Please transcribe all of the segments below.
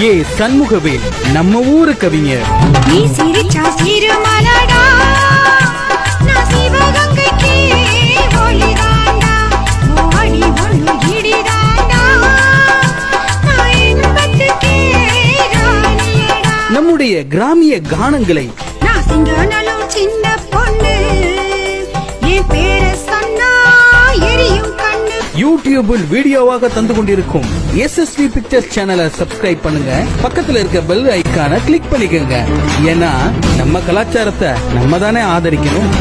ஏ சண்முகவேல் நம்ம ஊரு கவிஞர். நீ சிரிச்சா சிறுமலடா நான் சிவகங்கைக்கு ஒளிதாண்டா ஓடி ஒன்று இடிதாண்டா நான் இன்பத்துக்கே ராணியடா. நம்முடைய கிராமிய கானங்களை நான் சிங்கனலும் சின்ன பொண்ணு என் பேர சொன்னா எரியும் கண்ணு. யூடியூபில் வீடியோவாக தந்து கொண்டிருக்கும் SSV பிக்சர்ஸ் சேனலை சப்ஸ்கிரைப் பண்ணுங்க. பக்கத்துல இருக்க பெல் ஐகானை கிளிக் பண்ணிக்கோங்க. ஏன்னா நம்ம கலாச்சாரத்தை நம்ம தானே ஆதரிக்கணும்.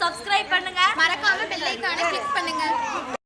சப்ஸ்கிரைப் பண்ணுங்க, மறக்காம பெல் ஐகானை கிளிக் பண்ணுங்க.